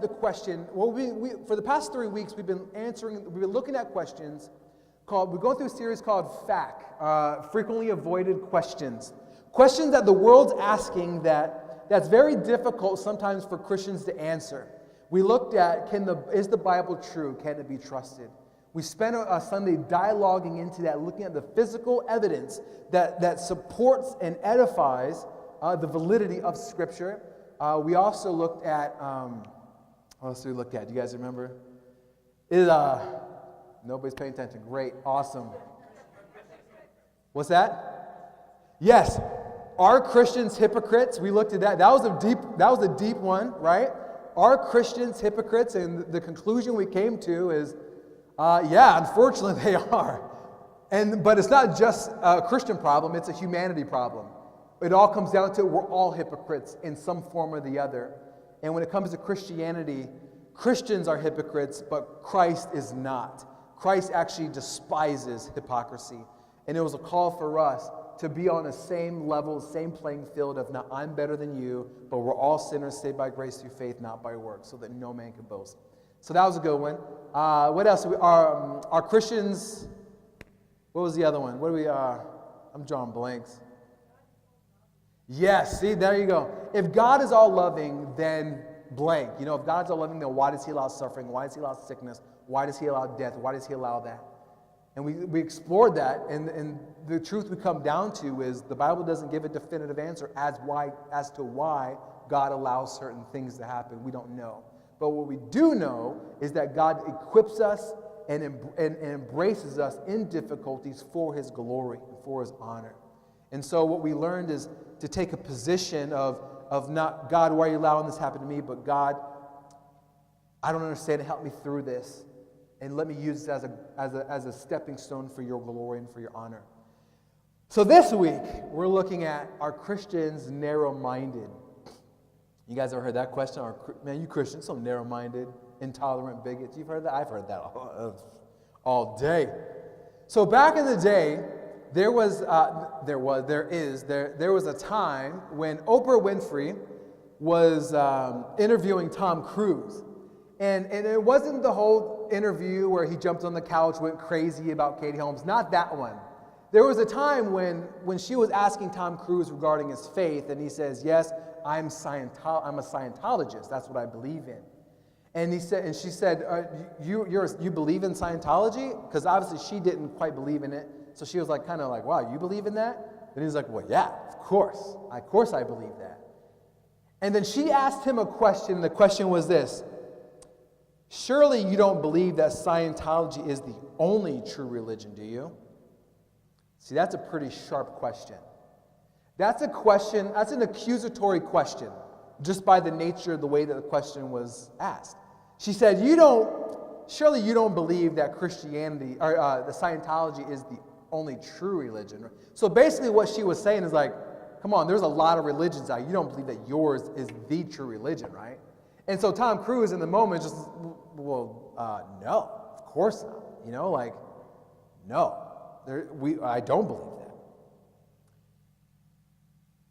at the question, well, for the past 3 weeks, we've been looking at questions we're going through a series called Frequently Avoided Questions. Questions that the world's asking that's very difficult sometimes for Christians to answer. We looked at, is the Bible true? Can it be trusted? We spent a Sunday dialoguing into that, looking at the physical evidence that supports and edifies the validity of Scripture. We also looked at, what else did we look at? Do you guys remember? Nobody's paying attention. Great. Awesome. What's that? Yes. Are Christians hypocrites? We looked at that. That was a deep one, right? Are Christians hypocrites? And the conclusion we came to is, yeah, unfortunately they are. But it's not just a Christian problem, it's a humanity problem. It all comes down to we're all hypocrites in some form or the other. And when it comes to Christianity, Christians are hypocrites, but Christ is not. Christ actually despises hypocrisy. And it was a call for us to be on the same level, same playing field of not I'm better than you, but we're all sinners saved by grace through faith, not by works, so that no man can boast. So that was a good one. What else? Are Christians, what was the other one? I'm drawing blanks. Yes, see, there you go. If God is all loving, then blank. You know, if God's all loving, then why does he allow suffering? Why does he allow sickness? Why does he allow death? Why does he allow that? And we explored that, and the truth we come down to is the Bible doesn't give a definitive answer as to why God allows certain things to happen. We don't know. But what we do know is that God equips us and embraces us in difficulties for his glory and for his honor. And so what we learned is to take a position of not, God, why are you allowing this to happen to me? But God, I don't understand. Help me through this. And let me use this as a stepping stone for your glory and for your honor. So this week, we're looking at, are Christians narrow-minded? You guys ever heard that question? Man, you Christians, so narrow-minded, intolerant bigots. You've heard that? I've heard that all day. So back in the day, there was a time when Oprah Winfrey was interviewing Tom Cruise. And it wasn't the whole interview where he jumped on the couch, went crazy about Katie Holmes. Not that one. There was a time when she was asking Tom Cruise regarding his faith, and he says, yes, I'm a Scientologist. That's what I believe in. And she said, you believe in Scientology? Because obviously she didn't quite believe in it. So she was like, kind of like, wow, you believe in that? And he's like, well, yeah, of course. Of course I believe that. And then she asked him a question, and the question was this. Surely you don't believe that Scientology is the only true religion, do you? See, that's a pretty sharp question. That's an accusatory question, just by the nature of the way that the question was asked. She said, surely you don't believe that Christianity, or the Scientology is the only true religion. So basically what she was saying is like, come on, there's a lot of religions out. You don't believe that yours is the true religion, right? And so Tom Cruise in the moment just, no, of course not. You know, like, no, I don't believe that.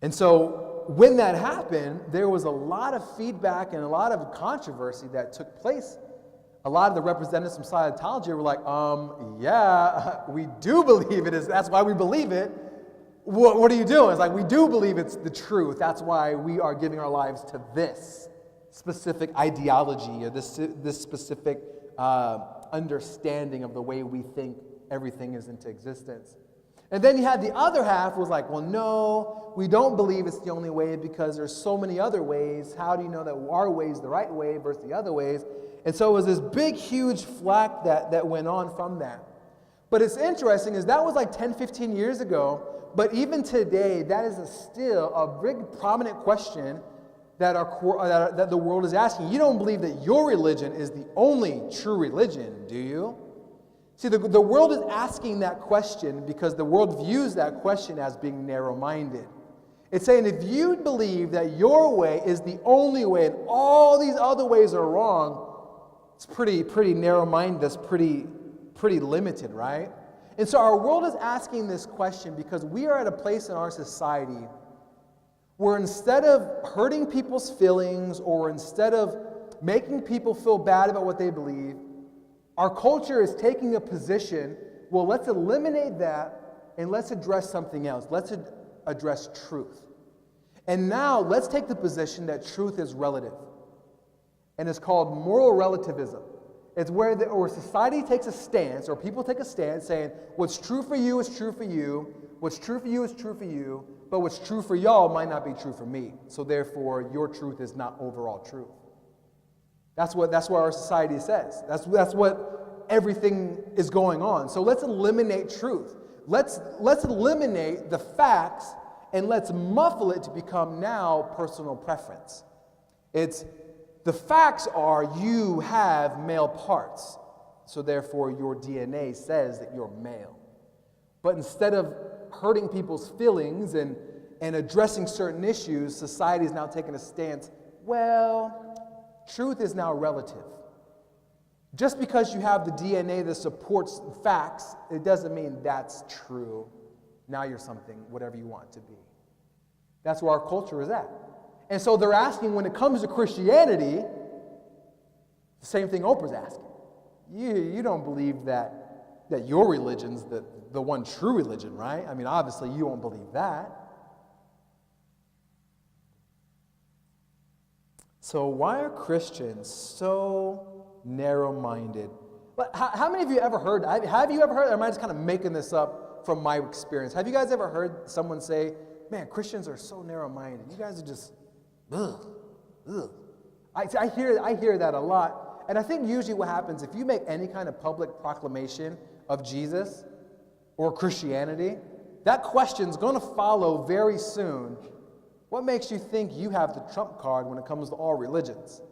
And so when that happened, there was a lot of feedback and a lot of controversy that took place. A lot of the representatives from Scientology were like, yeah, we do believe it is. That's why we believe it. What are you doing? It's like, we do believe it's the truth. That's why we are giving our lives to this specific ideology or this specific understanding of the way we think everything is into existence. And then you had the other half was like, well, no, we don't believe it's the only way because there's so many other ways. How do you know that our way is the right way versus the other ways? And so it was this big, huge flack that went on from that. But it's interesting is that was like 10, 15 years ago. But even today, that is still a big, prominent question that the world is asking. You don't believe that your religion is the only true religion, do you? See, the world is asking that question because the world views that question as being narrow-minded. It's saying if you believe that your way is the only way and all these other ways are wrong, it's pretty narrow-minded. That's pretty limited, right? And so our world is asking this question because we are at a place in our society where instead of hurting people's feelings or instead of making people feel bad about what they believe. Our culture is taking a position, well, let's eliminate that and let's address something else. Let's address truth. And now let's take the position that truth is relative. And it's called moral relativism. It's where society takes a stance, or people take a stance saying, what's true for you is true for you, what's true for you is true for you, but what's true for y'all might not be true for me. So therefore, your truth is not overall truth. That's what our society says. That's what everything is going on. So let's eliminate truth. Let's eliminate the facts and let's muffle it to become now personal preference. The facts are you have male parts, so therefore your DNA says that you're male. But instead of hurting people's feelings and addressing certain issues, society is now taking a stance, well, truth is now relative. Just because you have the DNA that supports facts, it doesn't mean that's true. Now you're something, whatever you want to be. That's where our culture is at. And so they're asking, when it comes to Christianity, the same thing Oprah's asking. You don't believe that your religion's the one true religion, right? I mean, obviously you won't believe that. So why are Christians so narrow-minded? But how many of you ever heard, have you ever heard, or am I just kind of making this up from my experience? Have you guys ever heard someone say, man, Christians are so narrow-minded. You guys are just, ugh. I hear that a lot. And I think usually what happens, if you make any kind of public proclamation of Jesus or Christianity, that question's going to follow very soon. What makes you think you have the trump card when it comes to all religions?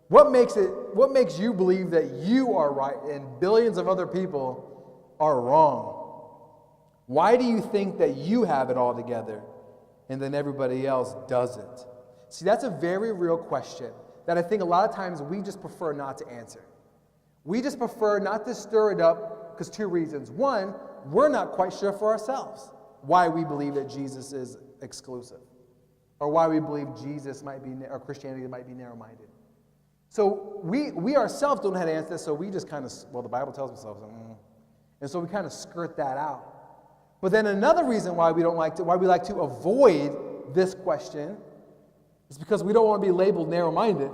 What makes you believe that you are right and billions of other people are wrong? Why do you think that you have it all together and then everybody else doesn't? See, that's a very real question that I think a lot of times we just prefer not to answer. We just prefer not to stir it up because two reasons. One, we're not quite sure for ourselves why we believe that Jesus is exclusive, or why we believe Jesus might be, or Christianity might be narrow-minded. So we ourselves don't know how to answer this, so we just kind of, well, the Bible tells us so, and so we kind of skirt that out. But then another reason why we like to avoid this question is because we don't want to be labeled narrow-minded.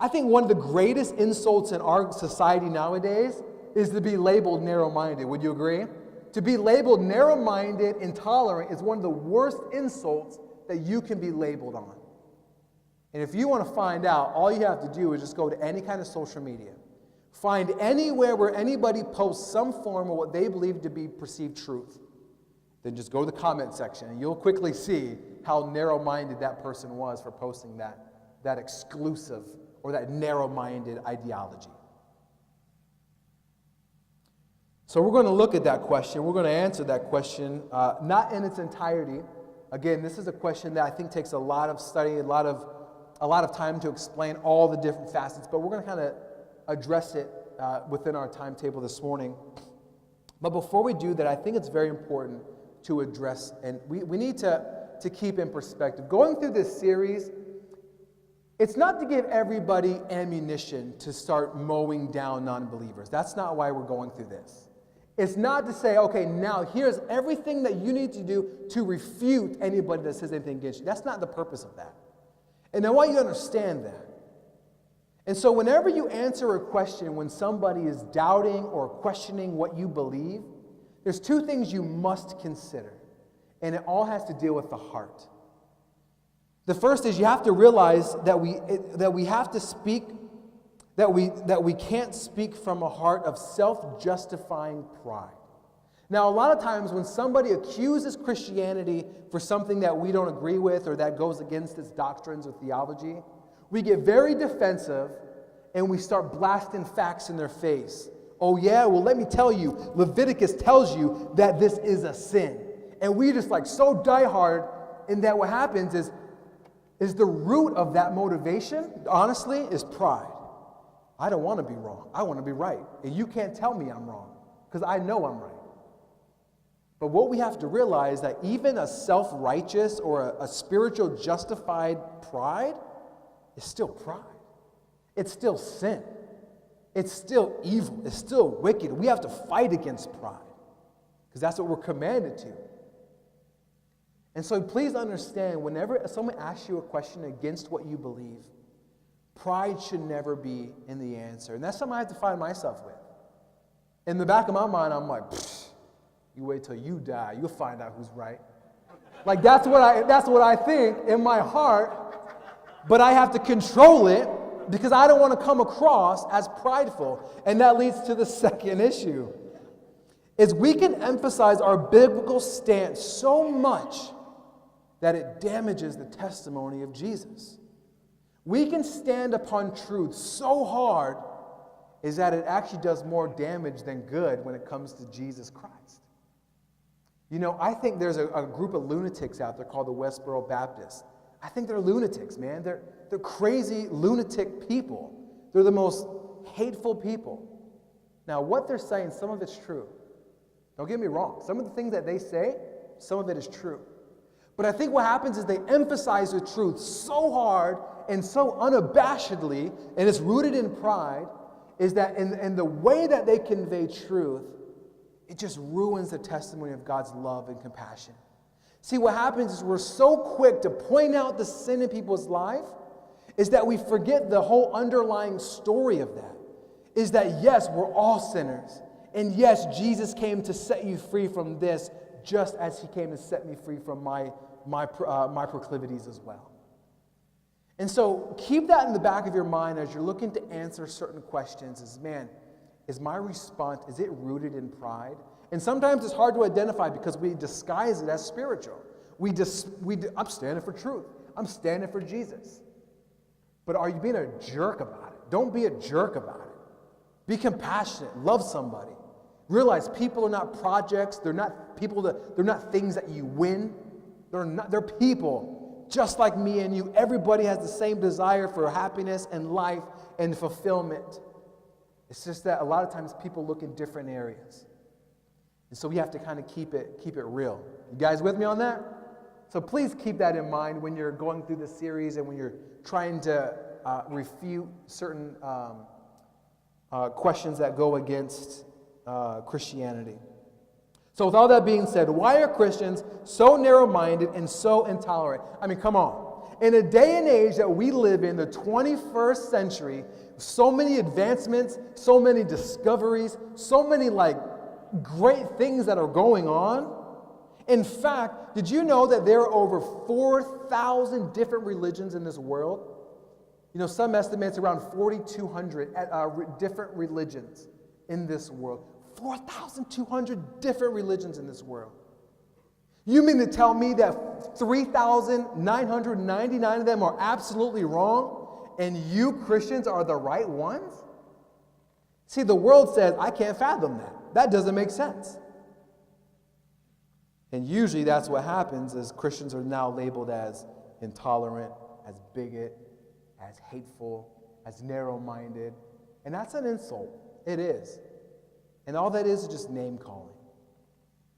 I think one of the greatest insults in our society nowadays is to be labeled narrow-minded. Would you agree? To be labeled narrow-minded, intolerant is one of the worst insults that you can be labeled on. And if you want to find out, all you have to do is just go to any kind of social media. Find anywhere where anybody posts some form of what they believe to be perceived truth. Then just go to the comment section and you'll quickly see how narrow-minded that person was for posting that exclusive or that narrow-minded ideology. So we're going to look at that question. We're going to answer that question, not in its entirety. Again, this is a question that I think takes a lot of study, a lot of time to explain all the different facets, but we're going to kind of address it within our timetable this morning. But before we do that, I think it's very important to address, and we need to keep in perspective. Going through this series, it's not to give everybody ammunition to start mowing down non-believers. That's not why we're going through this. It's not to say, okay, now here's everything that you need to do to refute anybody that says anything against you. That's not the purpose of that. And I want you to understand that. And so whenever you answer a question when somebody is doubting or questioning what you believe, there's two things you must consider. And it all has to deal with the heart. The first is you have to realize that we have to speak, that we can't speak from a heart of self-justifying pride. Now, a lot of times when somebody accuses Christianity for something that we don't agree with or that goes against its doctrines or theology, we get very defensive and we start blasting facts in their face. Oh yeah, well let me tell you, Leviticus tells you that this is a sin. And we just so diehard, and that what happens is the root of that motivation, honestly, is pride. I don't want to be wrong. I want to be right. And you can't tell me I'm wrong because I know I'm right. But what we have to realize that even a self-righteous or a spiritual justified pride is still pride. it's still sin. It's still evil. It's still wicked. We have to fight against pride because that's what we're commanded to. And so please understand, whenever someone asks you a question against what you believe, pride should never be in the answer. And that's something I have to find myself with. In the back of my mind, I'm like, you wait till you die. You'll find out who's right. Like, that's what I think in my heart, but I have to control it because I don't want to come across as prideful. And that leads to the second issue, is we can emphasize our biblical stance so much that it damages the testimony of Jesus. We can stand upon truth so hard is that it actually does more damage than good when it comes to Jesus Christ. You know, I think there's a group of lunatics out there called the Westboro Baptists. I think they're lunatics, man. They're crazy, lunatic people. They're the most hateful people. Now, what they're saying, some of it's true. Don't get me wrong. Some of the things that they say, some of it is true. But I think what happens is they emphasize the truth so hard and so unabashedly, and it's rooted in pride, is that in the way that they convey truth, it just ruins the testimony of God's love and compassion. See, what happens is we're so quick to point out the sin in people's life is that we forget the whole underlying story of that. Is that, yes, we're all sinners. And yes, Jesus came to set you free from this just as he came to set me free from my proclivities as well. And so keep that in the back of your mind as you're looking to answer certain questions is, man, is my response, is it rooted in pride? And sometimes it's hard to identify because we disguise it as spiritual. I'm standing for truth. I'm standing for Jesus. But are you being a jerk about it? Don't be a jerk about it. Be compassionate. Love somebody. Realize people are not projects. They're not things that you win. They're people just like me and you. Everybody has the same desire for happiness and life and fulfillment. It's just that a lot of times people look in different areas. And so we have to kind of keep it real. You guys with me on that? So please keep that in mind when you're going through this series and when you're trying to refute certain questions that go against Christianity. So with all that being said, why are Christians so narrow-minded and so intolerant? I mean, come on. In a day and age that we live in, the 21st century, so many advancements, so many discoveries, so many great things that are going on. In fact, did you know that there are over 4,000 different religions in this world? You know, some estimates around 4,200 different religions in this world. 4,200 different religions in this world. You mean to tell me that 3,999 of them are absolutely wrong and you Christians are the right ones? See, the world says, I can't fathom that. That doesn't make sense. And usually that's what happens is Christians are now labeled as intolerant, as bigot, as hateful, as narrow-minded. And that's an insult. It is. And all that is just name-calling.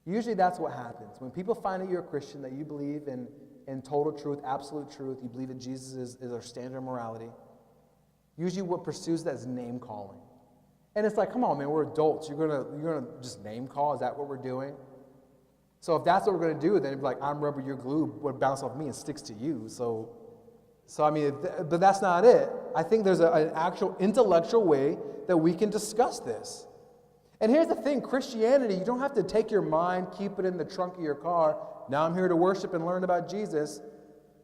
Usually that's what happens. When people find out you're a Christian, that you believe in total truth, absolute truth, you believe that Jesus is our standard of morality, usually what pursues that is name-calling. And it's like, come on, man, we're adults. You're gonna just name-call? Is that what we're doing? So if that's what we're going to do, then it'd be like, I'm rubber, you're glue, would bounce off me and sticks to you. So I mean, but that's not it. I think there's an actual intellectual way that we can discuss this. And here's the thing, Christianity, you don't have to take your mind, keep it in the trunk of your car. Now I'm here to worship and learn about Jesus.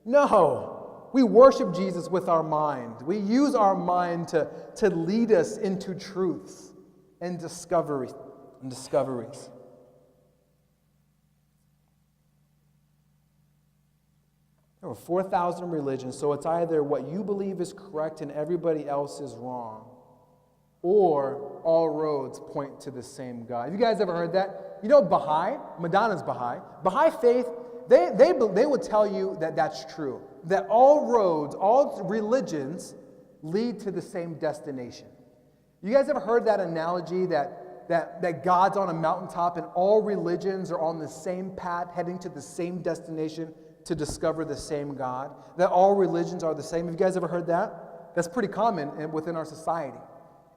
No, we worship Jesus with our mind. We use our mind to lead us into truths and discoveries. There are 4,000 religions, so it's either what you believe is correct and everybody else is wrong, or all roads point to the same God. Have you guys ever heard that? You know Baha'i, Madonna's Baha'i. Baha'i faith, they would tell you that that's true. That all roads, all religions lead to the same destination. You guys ever heard that analogy that God's on a mountaintop and all religions are on the same path heading to the same destination to discover the same God? That all religions are the same. Have you guys ever heard that? That's pretty common within our society.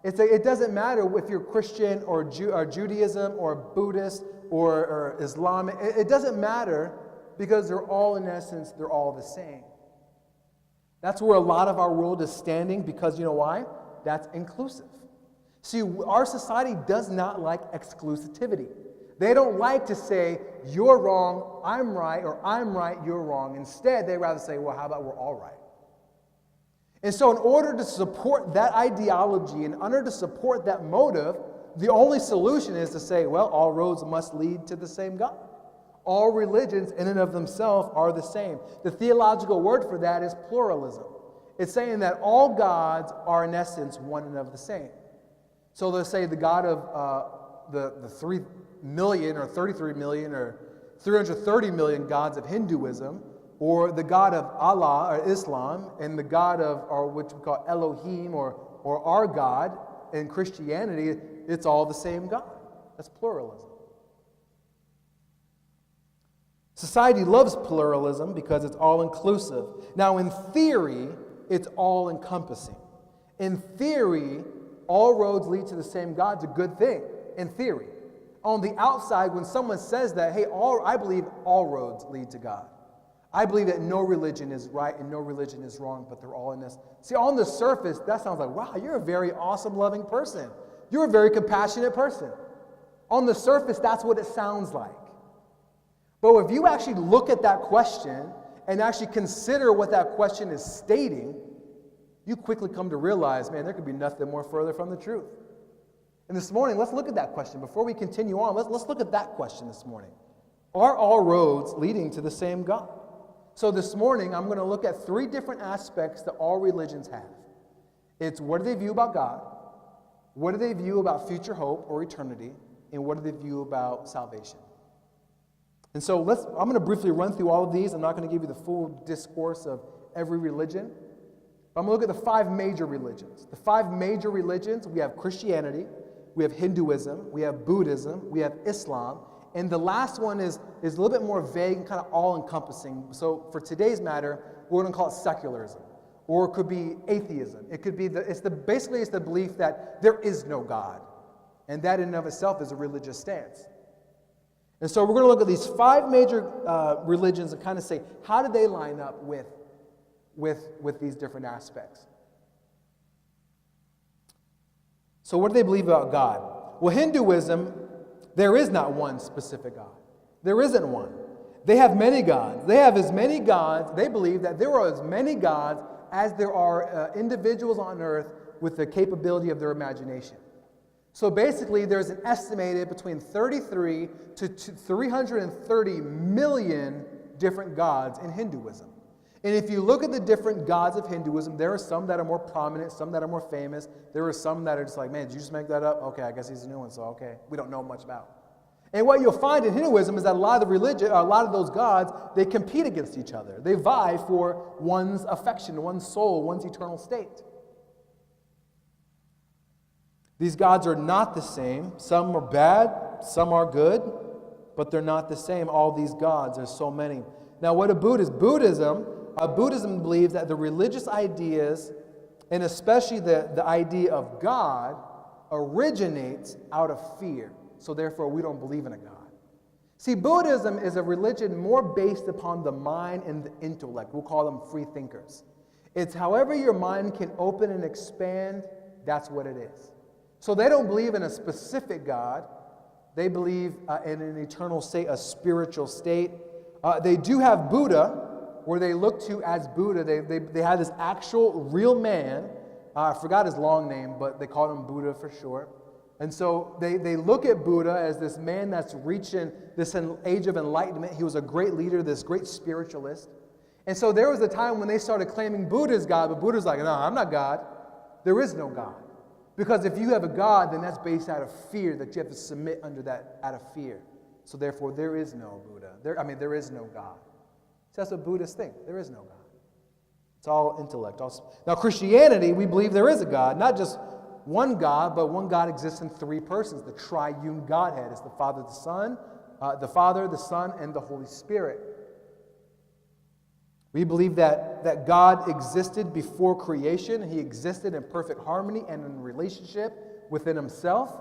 It doesn't matter if you're Christian or Judaism or Buddhist or Islamic. It doesn't matter because they're all, in essence, they're all the same. That's where a lot of our world is standing because you know why? That's inclusive. See, our society does not like exclusivity. They don't like to say, you're wrong, I'm right, or I'm right, you're wrong. Instead, they rather say, well, how about we're all right? And so in order to support that ideology, in order to support that motive, the only solution is to say, well, all roads must lead to the same God. All religions in and of themselves are the same. The theological word for that is pluralism. It's saying that all gods are in essence one and of the same. So they'll say the God of the 3 million or 33 million or 330 million gods of Hinduism, or the God of Allah or Islam, and the God of, or what we call Elohim or our God in Christianity, it's all the same God. That's pluralism. Society loves pluralism because it's all-inclusive. Now, in theory, it's all-encompassing. In theory, all roads lead to the same God. It's a good thing, in theory. On the outside, when someone says that, hey, I believe all roads lead to God. I believe that no religion is right and no religion is wrong, but they're all in this. See, on the surface, that sounds like, wow, you're a very awesome, loving person. You're a very compassionate person. On the surface, that's what it sounds like. But if you actually look at that question and actually consider what that question is stating, you quickly come to realize, man, there could be nothing more further from the truth. And this morning, let's look at that question. Before we continue on, let's look at that question this morning. Are all roads leading to the same God? So this morning, I'm going to look at 3 different aspects that all religions have. It's what do they view about God, what do they view about future hope or eternity, and what do they view about salvation. And so I'm going to briefly run through all of these. I'm not going to give you the full discourse of every religion. But I'm going to look at the 5 major religions. The 5 major religions, we have Christianity, we have Hinduism, we have Buddhism, we have Islam, and the last one is a little bit more vague and kind of all-encompassing. So for today's matter, we're going to call it secularism, or it could be atheism. It could be basically it's the belief that there is no God, and that in and of itself is a religious stance. And so we're going to look at these 5 major religions and kind of say, how do they line up with these different aspects? So what do they believe about God? Well, Hinduism, there is not one specific God. There isn't one. They have many gods. They have as many gods. They believe that there are as many gods as there are individuals on earth with the capability of their imagination. So basically, there's an estimated between 33 to 330 million different gods in Hinduism. And if you look at the different gods of Hinduism, there are some that are more prominent, some that are more famous. There are some that are just like, man, did you just make that up? Okay, I guess he's a new one, so okay. We don't know much about. And what you'll find in Hinduism is that a lot of those gods, they compete against each other. They vie for one's affection, one's soul, one's eternal state. These gods are not the same. Some are bad, some are good, but they're not the same. All these gods, there's so many. Now, what a Buddhist? Buddhism believes that the religious ideas, and especially the idea of God, originates out of fear. So therefore, we don't believe in a God. See, Buddhism is a religion more based upon the mind and the intellect. We'll call them free thinkers. It's however your mind can open and expand, that's what it is. So they don't believe in a specific God. They believe in an eternal state, a spiritual state. They do have Buddha, where they look to as Buddha. They have this actual real man. I forgot his long name, but they called him Buddha for short. And so they look at Buddha as this man that's reaching this age of enlightenment. He was a great leader, this great spiritualist. And so there was a time when they started claiming Buddha as God, but Buddha's like, no, I'm not God. There is no God. Because if you have a God, then that's based out of fear, that you have to submit under that out of fear. So therefore, there is no Buddha. There is no God. So that's what Buddhists think. There is no God. It's all intellect. Now, Christianity, we believe there is a God. Not just one God, but one God exists in 3 persons. The triune Godhead is the Father, the Son, and the Holy Spirit. We believe that God existed before creation. He existed in perfect harmony and in relationship within himself.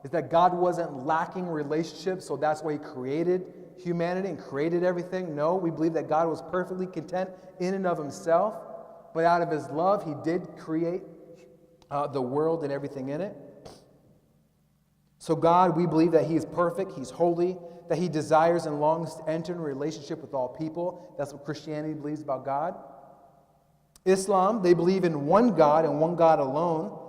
Is that God wasn't lacking relationship, so that's why he created humanity and created everything. No, we believe that God was perfectly content in and of himself, but out of his love, he did create the world and everything in it. So God, we believe that he is perfect, he's holy, that he desires and longs to enter in a relationship with all people. That's what Christianity believes about God. Islam, they believe in one God and one God alone.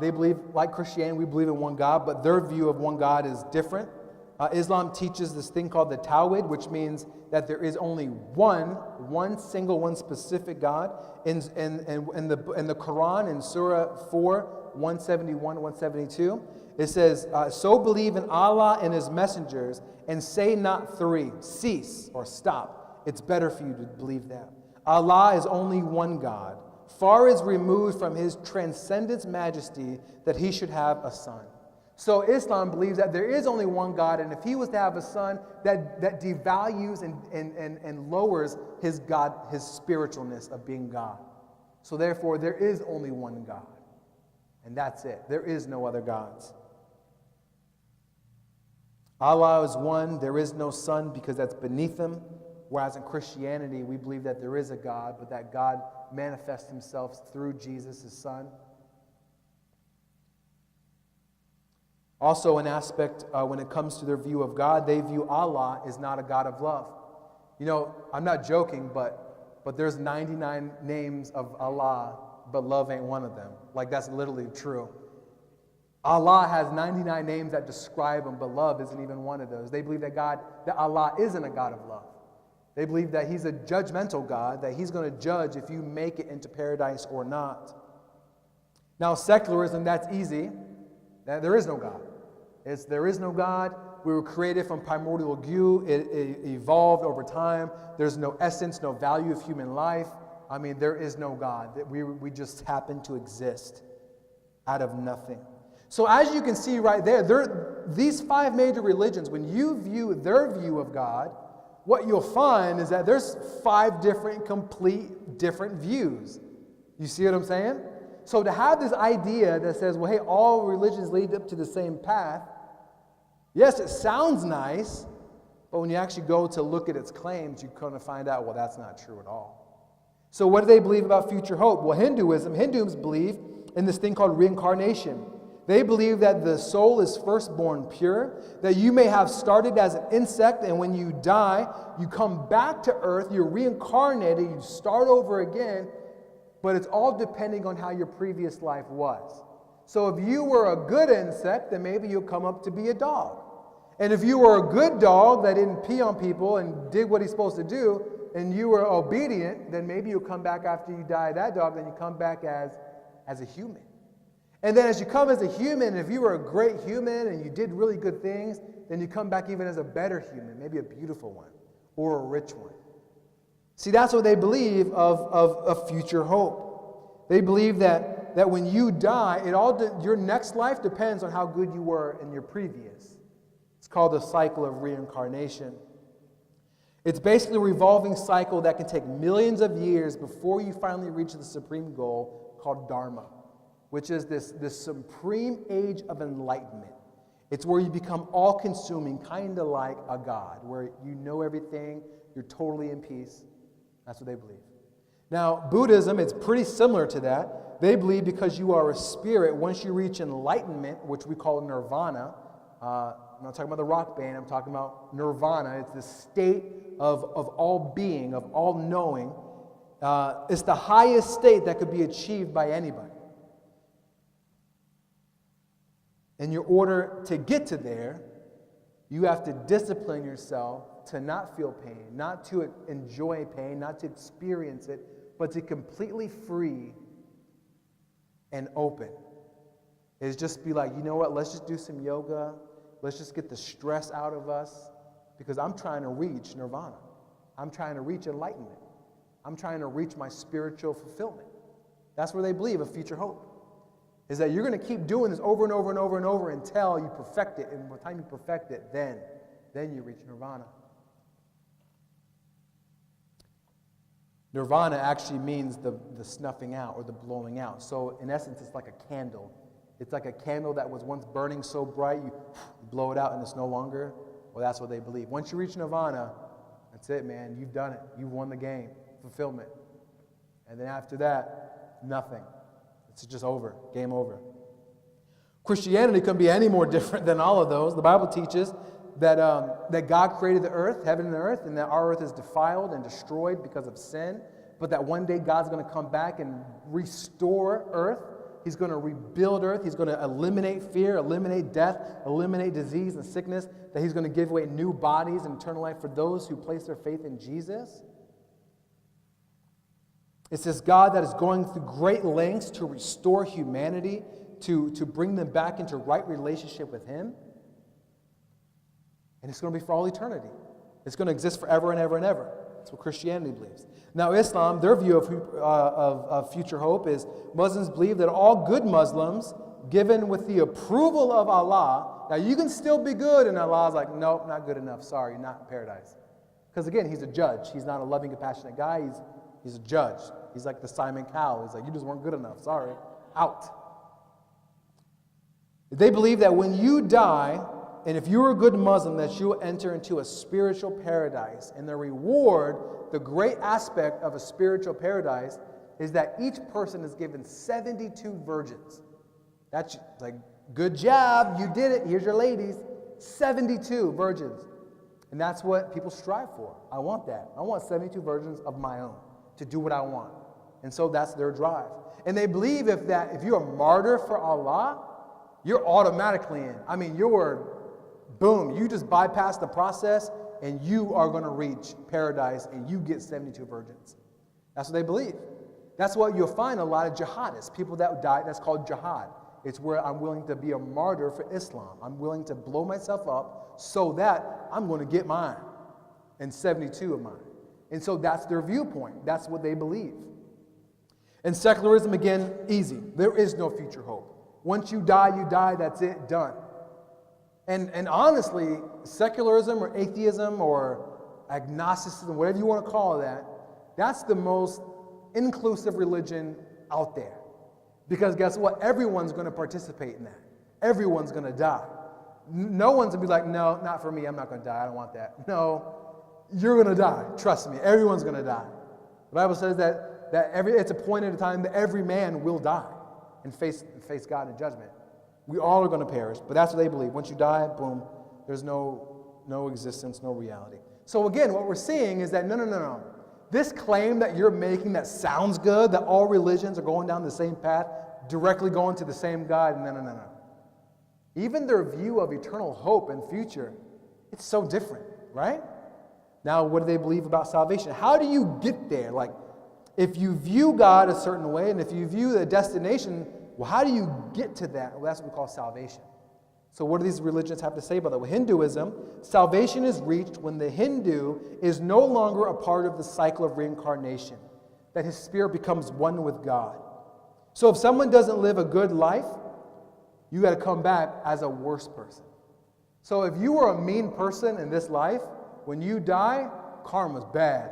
They believe, like Christianity, we believe in one God, but their view of one God is different. Islam teaches this thing called the Tawhid, which means that there is only one single, one specific God. In the Quran, in Surah 4, 171, 172, it says, so believe in Allah and his messengers, and say not three. Cease or stop. It's better for you to believe that. Allah is only one God. Far is removed from his transcendent majesty that he should have a son. So Islam believes that there is only one God, and if he was to have a son, that devalues and lowers his God, his spiritualness of being God. So therefore, there is only one God. And that's it. There is no other gods. Allah is one. There is no son because that's beneath him. Whereas in Christianity, we believe that there is a God, but that God manifests himself through Jesus, his son. Also, an aspect when it comes to their view of God, they view Allah as not a God of love. You know, I'm not joking, but there's 99 names of Allah, but love ain't one of them. Like, that's literally true. Allah has 99 names that describe him, but love isn't even one of those. They believe that Allah isn't a God of love. They believe that he's a judgmental God, that he's going to judge if you make it into paradise or not. Now, secularism, that's easy. There is no God. There is no God. We were created from primordial goo. It evolved over time. There's no essence, no value of human life. I mean, there is no God. We just happen to exist out of nothing. So as you can see right there, these five major religions, when you view their view of God, what you'll find is that there's five complete different views. You see what I'm saying? So to have this idea that says, well, hey, all religions lead up to the same path, yes, it sounds nice, but when you actually go to look at its claims, you kind of find out, well, that's not true at all. So what do they believe about future hope? Well, Hindus believe in this thing called reincarnation. They believe that the soul is first born pure, that you may have started as an insect, and when you die, you come back to earth, you're reincarnated, you start over again, but it's all depending on how your previous life was. So if you were a good insect, then maybe you'll come up to be a dog. And if you were a good dog that didn't pee on people and did what he's supposed to do, and you were obedient, then maybe you'll come back after you die that dog, then you come back as a human. And then as you come as a human, if you were a great human and you did really good things, then you come back even as a better human, maybe a beautiful one or a rich one. See, that's what they believe of future hope. They believe that when you die, your next life depends on how good you were in your previous. It's called the cycle of reincarnation. It's basically a revolving cycle that can take millions of years before you finally reach the supreme goal called Dharma, which is this supreme age of enlightenment. It's where you become all-consuming, kind of like a god, where you know everything, you're totally in peace. That's what they believe. Now, Buddhism, it's pretty similar to that. They believe because you are a spirit, once you reach enlightenment, which we call nirvana, I'm not talking about the rock band, I'm talking about nirvana. It's the state of all being, of all knowing. It's the highest state that could be achieved by anybody. In your order to get to there, you have to discipline yourself to not feel pain, not to enjoy pain, not to experience it, but to completely free and open. Is just be like, you know what, let's just do some yoga. Let's just get the stress out of us, because I'm trying to reach nirvana. I'm trying to reach enlightenment. I'm trying to reach my spiritual fulfillment. That's where they believe of future hope. Is that you're going to keep doing this over and over and over and over until you perfect it. And by the time you perfect it, then you reach nirvana. Nirvana actually means the snuffing out or the blowing out. So in essence, it's like a candle. It's like a candle that was once burning so bright, you blow it out and it's no longer. Well, that's what they believe. Once you reach nirvana, that's it, man. You've done it. You've won the game. Fulfillment. And then after that, nothing. It's just over. Game over. Christianity couldn't be any more different than all of those. The Bible teaches that God created the earth, heaven and earth, and that our earth is defiled and destroyed because of sin, but that one day God's going to come back and restore earth. He's going to rebuild earth. He's going to eliminate fear, eliminate death, eliminate disease and sickness, that he's going to give away new bodies and eternal life for those who place their faith in Jesus. It's this God that is going through great lengths to restore humanity, to bring them back into right relationship with him. And it's going to be for all eternity. It's going to exist forever and ever and ever. That's what Christianity believes. Now, Islam, their view of future hope is Muslims believe that all good Muslims, given with the approval of Allah, now you can still be good, and Allah's like, nope, not good enough. Sorry, you're not in paradise. Because again, he's a judge. He's not a loving, compassionate guy. He's a judge. He's like the Simon Cowell. He's like, you just weren't good enough. Sorry. Out. They believe that when you die, and if you're a good Muslim, that you will enter into a spiritual paradise. And the reward, the great aspect of a spiritual paradise, is that each person is given 72 virgins. That's like, good job, you did it, here's your ladies. 72 virgins. And that's what people strive for. I want that. I want 72 virgins of my own to do what I want. And so that's their drive. And they believe if you're a martyr for Allah, you're automatically in. I mean, boom, you just bypass the process and you are going to reach paradise and you get 72 virgins. That's what they believe. That's what you'll find a lot of jihadists, people that die, that's called jihad. It's where I'm willing to be a martyr for Islam. I'm willing to blow myself up so that I'm going to get mine and 72 of mine. And so that's their viewpoint. That's what they believe. And secularism, again, easy. There is no future hope. Once you die, that's it, done. And honestly, secularism or atheism or agnosticism, whatever you want to call that, that's the most inclusive religion out there. Because guess what? Everyone's going to participate in that. Everyone's going to die. No one's going to be like, no, not for me. I'm not going to die. I don't want that. No, you're going to die. Trust me. Everyone's going to die. The Bible says that it's a point at a time that every man will die and face God in judgment. We all are going to perish, but that's what they believe. Once you die, boom, there's no existence, no reality. So again, what we're seeing is that no. This claim that you're making that sounds good, that all religions are going down the same path, directly going to the same God, no. Even their view of eternal hope and future, it's so different, right? Now, what do they believe about salvation? How do you get there? Like, if you view God a certain way, and if you view the destination, well, how do you get to that? Well, that's what we call salvation. So what do these religions have to say about that? Well, Hinduism, salvation is reached when the Hindu is no longer a part of the cycle of reincarnation, that his spirit becomes one with God. So if someone doesn't live a good life, you got to come back as a worse person. So if you were a mean person in this life, when you die, karma's bad.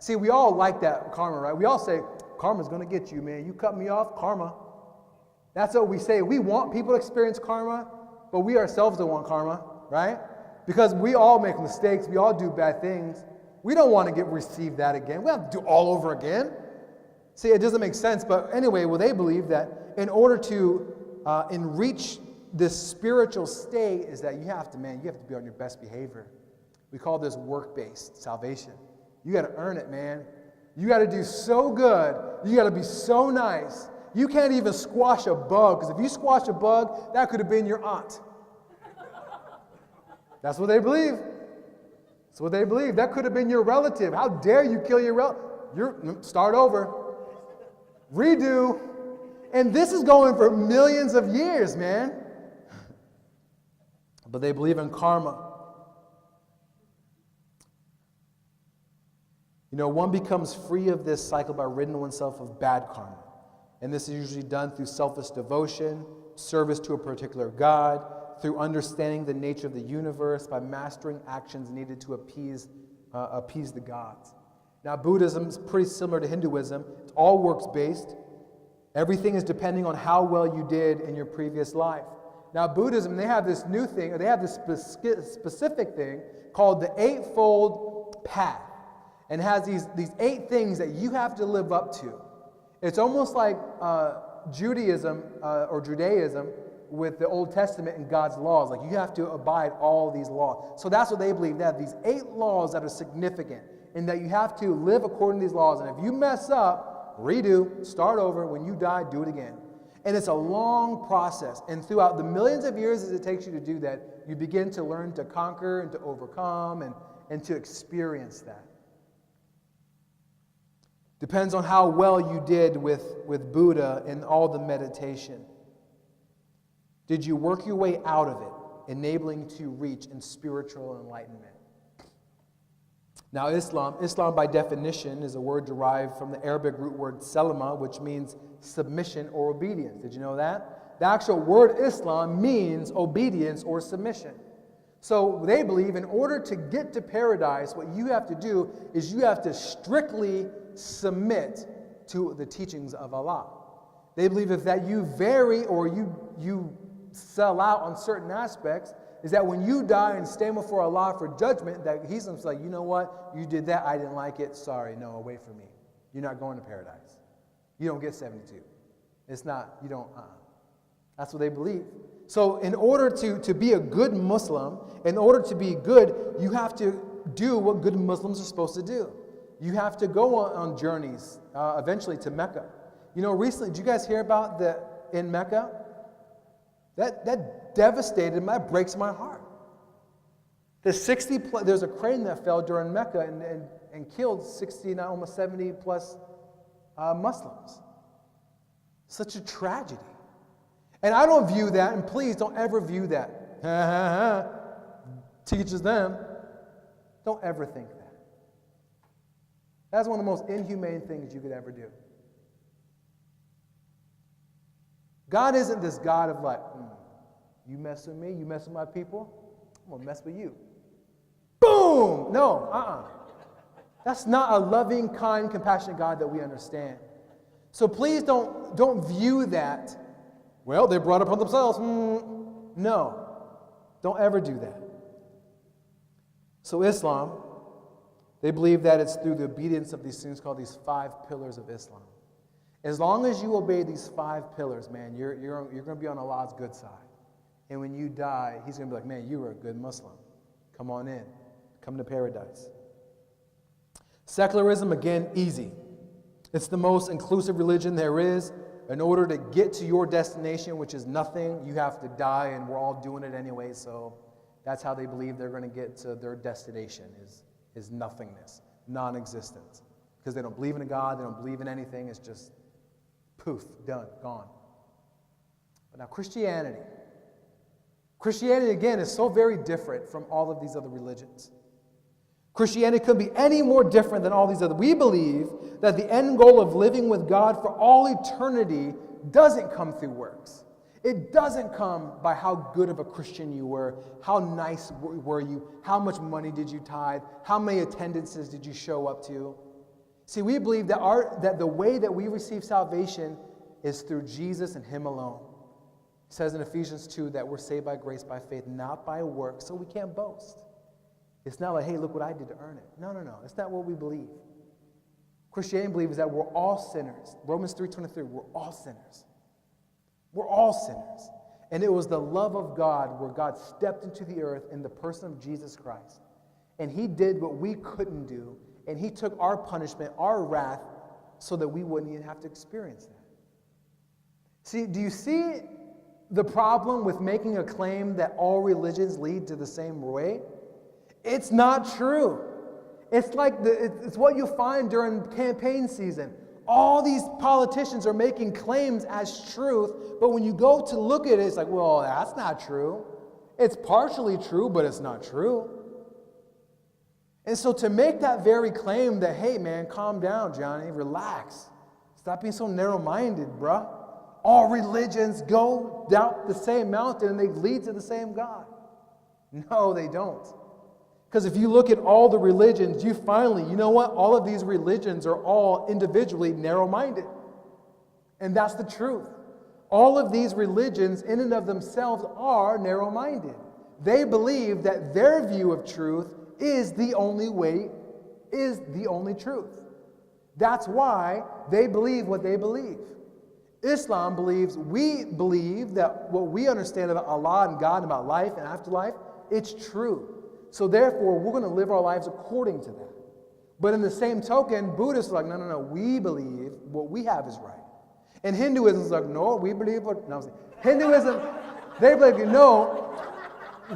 See, we all like that karma, right? We all say, karma's going to get you, man. You cut me off, karma. That's what we say. We want people to experience karma, but we ourselves don't want karma, right? Because we all make mistakes. We all do bad things. We don't want to receive that again. We have to do all over again. See, it doesn't make sense. But anyway, well, they believe that in order to enrich this spiritual state is that you have to be on your best behavior. We call this work-based salvation. You got to earn it, man. You got to do so good. You got to be so nice. You can't even squash a bug, because if you squash a bug, that could have been your aunt. That's what they believe. That's what they believe. That could have been your relative. How dare you kill your relative? Start over. Redo. And this is going for millions of years, man. But they believe in karma. You know, one becomes free of this cycle by ridding oneself of bad karma. And this is usually done through selfless devotion, service to a particular God, through understanding the nature of the universe, by mastering actions needed to appease the gods. Now, Buddhism is pretty similar to Hinduism. It's all works-based. Everything is depending on how well you did in your previous life. Now, Buddhism, they have this new thing, or they have this specific thing called the Eightfold Path. And it has these 8 things that you have to live up to. It's almost like Judaism or Judaism with the Old Testament and God's laws. Like, you have to abide all these laws. So that's what they believe. They have these 8 laws that are significant, and that you have to live according to these laws. And if you mess up, redo, start over. When you die, do it again. And it's a long process. And throughout the millions of years as it takes you to do that, you begin to learn to conquer and to overcome and to experience that. Depends on how well you did with Buddha and all the meditation. Did you work your way out of it, enabling to reach in spiritual enlightenment? Now, Islam by definition is a word derived from the Arabic root word salama, which means submission or obedience. Did you know that? The actual word Islam means obedience or submission. So they believe in order to get to paradise, what you have to do is you have to strictly submit to the teachings of Allah. They believe if that you vary or you sell out on certain aspects, is that when you die and stand before Allah for judgment, that He's like, you know what, you did that, I didn't like it, sorry, no, away from me. You're not going to paradise. You don't get 72. It's not, you don't, That's what they believe. So in order to be a good Muslim, in order to be good, you have to do what good Muslims are supposed to do. You have to go on journeys, eventually to Mecca. You know, recently, did you guys hear about in Mecca? That devastated, that breaks my heart. There's a crane that fell during Mecca and killed 60, now almost 70 plus Muslims. Such a tragedy. And I don't view that, and please don't ever view that. Teaches them. Don't ever think that. That's one of the most inhumane things you could ever do. God isn't this God of like, you mess with me, you mess with my people, I'm going to mess with you. Boom! No, That's not a loving, kind, compassionate God that we understand. So please don't view that, well, they brought it upon themselves. No, don't ever do that. So Islam, they believe that it's through the obedience of these things called these 5 pillars of Islam. As long as you obey these 5 pillars, man, you're going to be on Allah's good side. And when you die, He's going to be like, man, you were a good Muslim. Come on in. Come to paradise. Secularism, again, easy. It's the most inclusive religion there is. In order to get to your destination, which is nothing, you have to die, and we're all doing it anyway, so that's how they believe they're going to get to their destination, is nothingness, non-existence. Because they don't believe in a God, they don't believe in anything, it's just poof, done, gone. But now Christianity, again, is so very different from all of these other religions. Christianity couldn't be any more different than all these other. We believe that the end goal of living with God for all eternity doesn't come through works. It doesn't come by how good of a Christian you were, how nice were you, how much money did you tithe, how many attendances did you show up to. See, we believe that the way that we receive salvation is through Jesus and Him alone. It says in Ephesians 2 that we're saved by grace, by faith, not by works, so we can't boast. It's not like, hey, look what I did to earn it. No. That's not what we believe. Christianity believes that we're all sinners. Romans 3:23, we're all sinners. We're all sinners. And it was the love of God where God stepped into the earth in the person of Jesus Christ. And He did what we couldn't do. And He took our punishment, our wrath, so that we wouldn't even have to experience that. See, do you see the problem with making a claim that all religions lead to the same way? It's not true. It's like it's what you find during campaign season. All these politicians are making claims as truth, but when you go to look at it, it's like, well, that's not true. It's partially true, but it's not true. And so to make that very claim that, hey, man, calm down, Johnny, relax. Stop being so narrow-minded, bruh. All religions go down the same mountain and they lead to the same God. No, they don't. Because if you look at all the religions, you know what? All of these religions are all individually narrow-minded. And that's the truth. All of these religions in and of themselves are narrow-minded. They believe that their view of truth is the only way, is the only truth. That's why they believe what they believe. Islam believes, we believe that what we understand about Allah and God and about life and afterlife, it's true. So therefore, we're going to live our lives according to that. But in the same token, Buddhists are like, no, we believe what we have is right. And Hinduism is like, no, we believe what, no, Hinduism, they believe, no,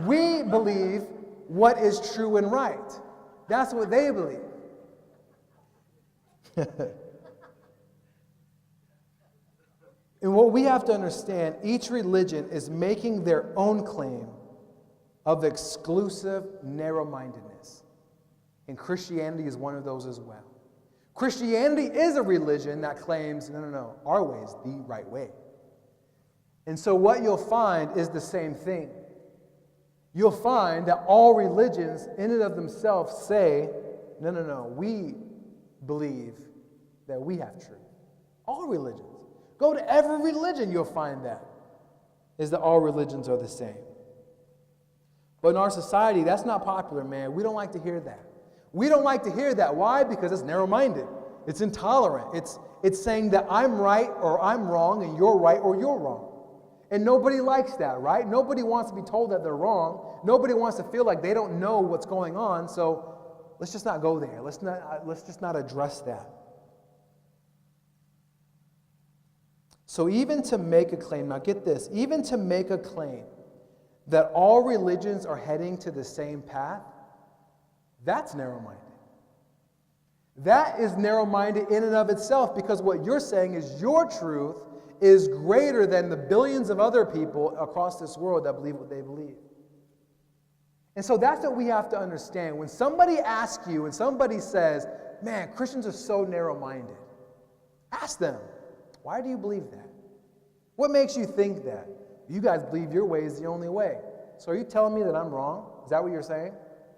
we believe what is true and right. That's what they believe. And what we have to understand, each religion is making their own claim of exclusive narrow-mindedness. And Christianity is one of those as well. Christianity is a religion that claims, no, our way is the right way. And so what you'll find is the same thing. You'll find that all religions in and of themselves say, no, we believe that we have truth. All religions. Go to every religion, you'll find that, is that all religions are the same. But in our society, that's not popular, man. We don't like to hear that. We don't like to hear that. Why? Because it's narrow-minded. It's intolerant. It's saying that I'm right or I'm wrong and you're right or you're wrong. And nobody likes that, right? Nobody wants to be told that they're wrong. Nobody wants to feel like they don't know what's going on. So let's just not go there. Let's just not address that. So even to make a claim, now get this, even to make a claim that all religions are heading to the same path, that's narrow-minded. That is narrow-minded in and of itself, because what you're saying is your truth is greater than the billions of other people across this world that believe what they believe. And so that's what we have to understand. When somebody asks you, when somebody says, man, Christians are so narrow-minded, ask them, why do you believe that? What makes you think that? You guys believe your way is the only way. So are you telling me that I'm wrong? Is that what you're saying?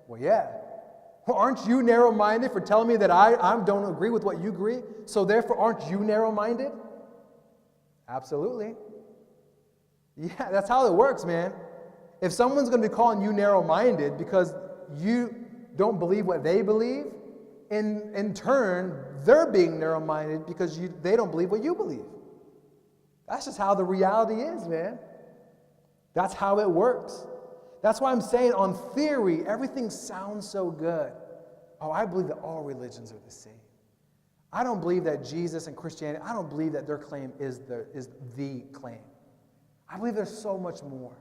Well, yeah. Well, aren't you narrow-minded for telling me that I don't agree with what you agree? So therefore, aren't you narrow-minded? Absolutely. Yeah, that's how it works, man. If someone's going to be calling you narrow-minded because you don't believe what they believe, in turn, they're being narrow-minded because they don't believe what you believe. That's just how the reality is, man. That's how it works. That's why I'm saying on theory, everything sounds so good. Oh, I believe that all religions are the same. I don't believe that Jesus and Christianity, I don't believe that their claim is the claim. I believe there's so much more.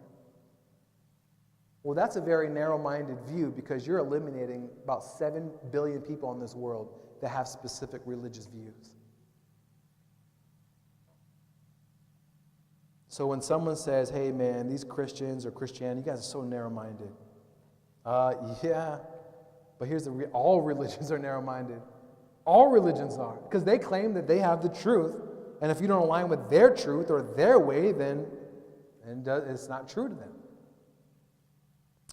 Well, that's a very narrow-minded view, because you're eliminating about 7 billion people in this world that have specific religious views. So when someone says, hey man, these Christians or Christianity, you guys are so narrow-minded. Yeah, but here's all religions are narrow-minded. All religions are, because they claim that they have the truth, and if you don't align with their truth or their way, then it's not true to them.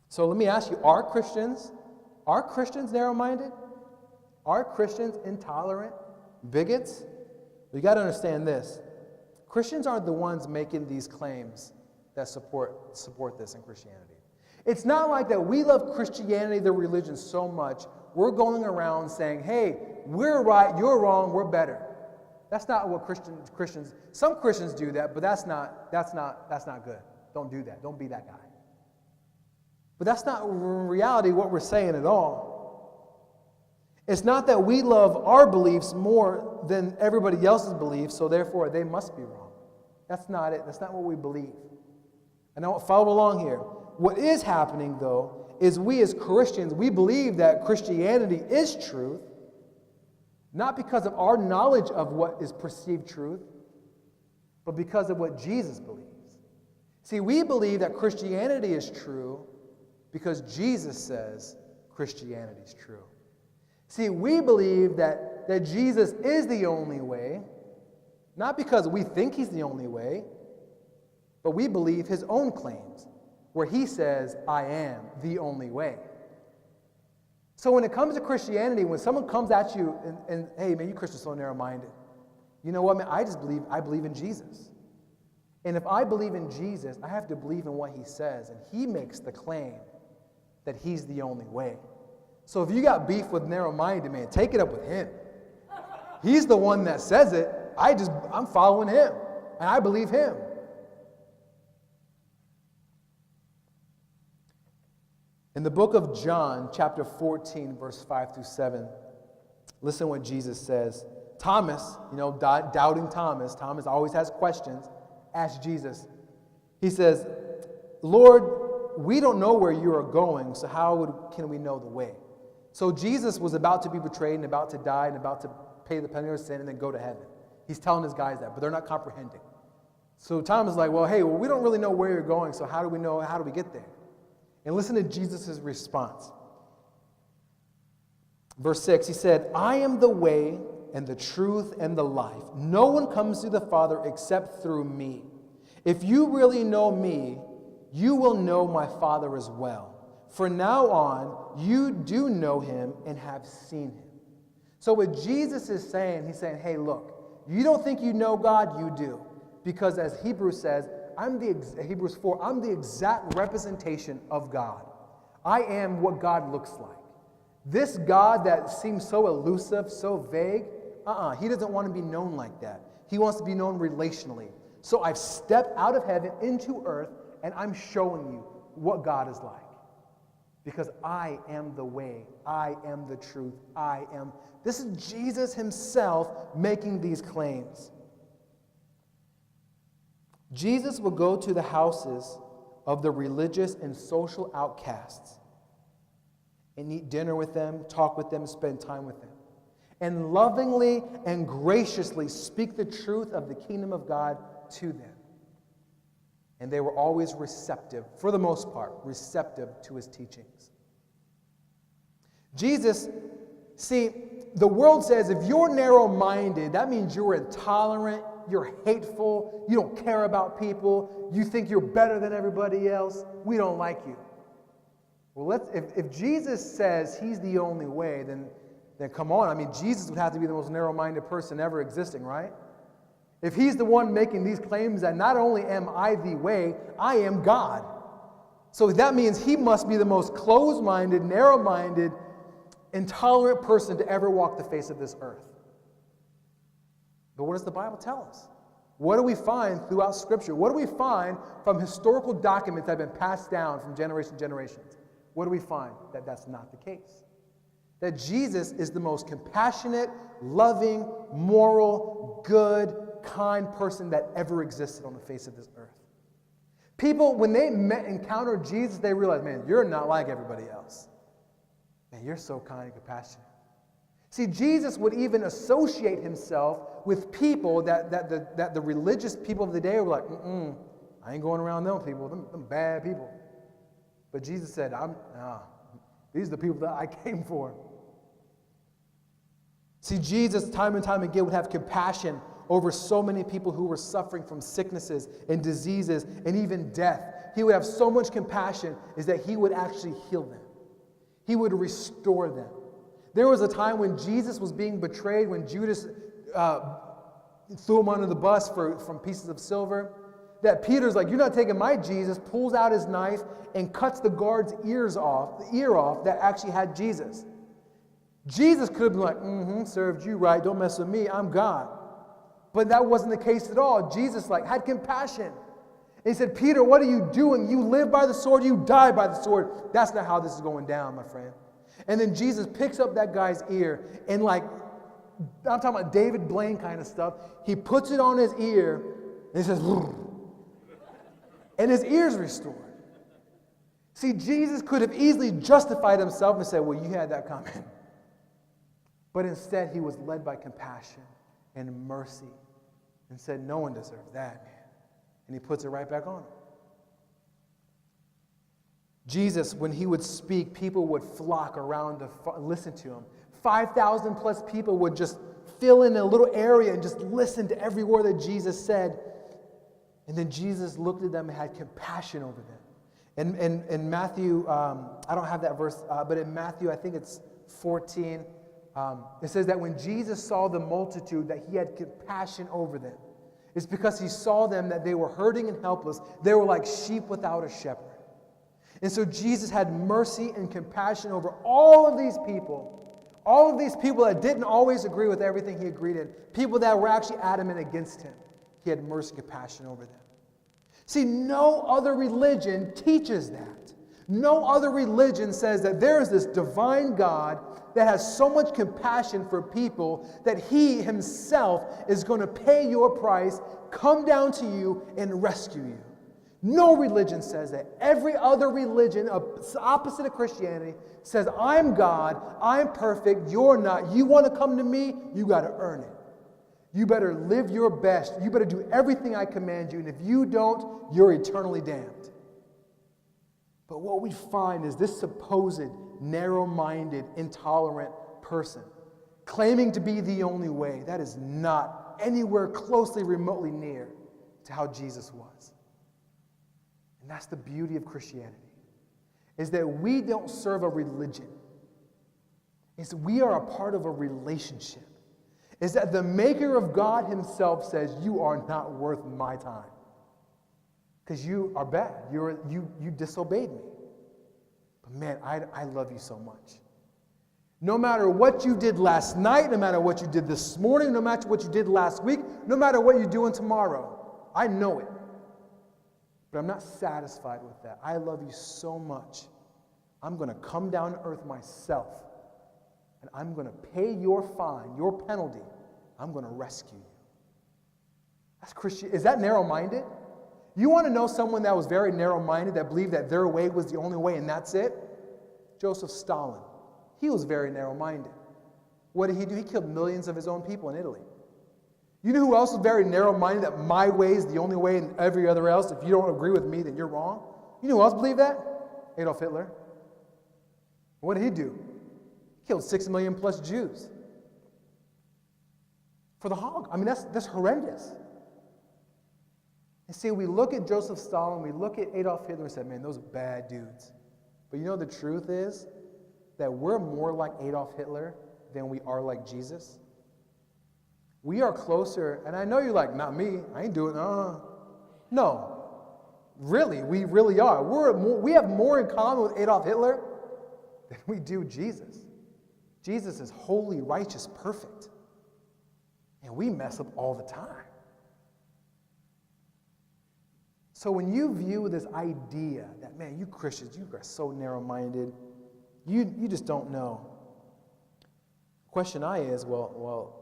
So let me ask you, are Christians narrow-minded? Are Christians intolerant, bigots? You got to understand this. Christians aren't the ones making these claims that support this in Christianity. It's not like that we love Christianity, the religion, so much, we're going around saying, hey, we're right, you're wrong, we're better. That's not what Christians, some Christians do that, but that's not good. Don't do that. Don't be that guy. But that's not in reality what we're saying at all. It's not that we love our beliefs more than everybody else's beliefs, so therefore they must be wrong. That's not it. That's not what we believe. And now follow along here. What is happening, though, is we as Christians, we believe that Christianity is truth, not because of our knowledge of what is perceived truth, but because of what Jesus believes. See, we believe that Christianity is true because Jesus says Christianity is true. See, we believe that Jesus is the only way, not because we think he's the only way, but we believe his own claims, where he says, I am the only way. So when it comes to Christianity, when someone comes at you and hey, man, you Christians are so narrow-minded. You know what, man? I believe in Jesus. And if I believe in Jesus, I have to believe in what he says. And he makes the claim that he's the only way. So if you got beef with narrow-minded, man, take it up with him. He's the one that says it. I'm following him. And I believe him. In the book of John, chapter 14, verse 5 through 7, listen what Jesus says. Thomas, doubting Thomas always has questions, asked Jesus. He says, Lord, we don't know where you are going, so can we know the way? So Jesus was about to be betrayed and about to die and about to pay the penalty of sin and then go to heaven. He's telling his guys that, but they're not comprehending. So Thomas is like, we don't really know where you're going, so how do we get there? And listen to Jesus' response. Verse 6, he said, I am the way and the truth and the life. No one comes to the Father except through me. If you really know me, you will know my Father as well. From now on, you do know him and have seen him. So what Jesus is saying, he's saying, hey, look, you don't think you know God? You do. Because as Hebrews says, Hebrews 4, I'm the exact representation of God. I am what God looks like. This God that seems so elusive, so vague, he doesn't want to be known like that. He wants to be known relationally. So I've stepped out of heaven into earth, and I'm showing you what God is like. Because I am the way, I am the truth, This is Jesus himself making these claims. Jesus would go to the houses of the religious and social outcasts and eat dinner with them, talk with them, spend time with them, and lovingly and graciously speak the truth of the kingdom of God to them. And they were always receptive, for the most part, receptive to his teachings. Jesus, see, the world says if you're narrow-minded, that means you're intolerant, you're hateful, you don't care about people, you think you're better than everybody else, we don't like you. Well, if Jesus says he's the only way, then come on. I mean, Jesus would have to be the most narrow-minded person ever existing, right? If he's the one making these claims that not only am I the way, I am God. So that means he must be the most closed-minded, narrow-minded, intolerant person to ever walk the face of this earth. But what does the Bible tell us? What do we find throughout Scripture? What do we find from historical documents that have been passed down from generation to generation? What do we find? That that's not the case. That Jesus is the most compassionate, loving, moral, good, kind person that ever existed on the face of this earth. People, when they encountered Jesus, they realized, man, you're not like everybody else. Man, you're so kind and compassionate. See, Jesus would even associate himself with people that the religious people of the day were like, I ain't going around them people, them bad people. But Jesus said, these are the people that I came for. See, Jesus, time and time again, would have compassion over so many people who were suffering from sicknesses and diseases and even death. He would have so much compassion is that he would actually heal them. He would restore them. There was a time when Jesus was being betrayed, when Judas threw him under the bus from pieces of silver, that Peter's like, you're not taking my Jesus, pulls out his knife and cuts the guard's ear off that actually had Jesus. Jesus could have been like, served you right, don't mess with me, I'm God. But that wasn't the case at all. Jesus had compassion. And he said, Peter, what are you doing? You live by the sword, you die by the sword. That's not how this is going down, my friend. And then Jesus picks up that guy's ear and I'm talking about David Blaine kind of stuff. He puts it on his ear and he says, and his ear's restored. See, Jesus could have easily justified himself and said, well, you had that coming. But instead, he was led by compassion and mercy and said, no one deserves that, man. And he puts it right back on him. Jesus, when he would speak, people would flock around to listen to him. 5,000 plus people would just fill in a little area and just listen to every word that Jesus said. And then Jesus looked at them and had compassion over them. In Matthew, I don't have that verse, but in Matthew, I think it's 14, it says that when Jesus saw the multitude, that he had compassion over them. It's because he saw them that they were hurting and helpless. They were like sheep without a shepherd. And so Jesus had mercy and compassion over all of these people that didn't always agree with everything he agreed in, people that were actually adamant against him. He had mercy and compassion over them. See, no other religion teaches that. No other religion says that there is this divine God that has so much compassion for people that he himself is going to pay your price, come down to you, and rescue you. No religion says that. Every other religion, opposite of Christianity, says, I'm God, I'm perfect, you're not. You want to come to me, you got to earn it. You better live your best. You better do everything I command you, and if you don't, you're eternally damned. But what we find is this supposed narrow-minded, intolerant person claiming to be the only way. That is not anywhere closely, remotely near to how Jesus was. And that's the beauty of Christianity, is that we don't serve a religion. It's we are a part of a relationship. Is that the maker of God himself says, you are not worth my time. Because you are bad. You disobeyed me. But man, I love you so much. No matter what you did last night, no matter what you did this morning, no matter what you did last week, no matter what you're doing tomorrow, I know it. But I'm not satisfied with that. I love you so much. I'm going to come down to earth myself, and I'm going to pay your fine, your penalty. I'm going to rescue you. That's Christian. Is that narrow-minded? You want to know someone that was very narrow-minded, that believed that their way was the only way and that's it? Joseph Stalin. He was very narrow-minded. What did he do? He killed millions of his own people in Italy. You know who else was very narrow-minded, that my way is the only way and every other else, if you don't agree with me, then you're wrong? You know who else believed that? Adolf Hitler. What did he do? He killed 6 million plus Jews. For the hog. I mean, that's horrendous. And see, we look at Joseph Stalin, we look at Adolf Hitler and say, man, those are bad dudes. But you know the truth is that we're more like Adolf Hitler than we are like Jesus. We are closer, and I know you're like, not me, I ain't doing it. No, really, we really are. We have more in common with Adolf Hitler than we do Jesus. Jesus is holy, righteous, perfect. And we mess up all the time. So when you view this idea that, man, you Christians, you are so narrow-minded, you just don't know. The question is, well,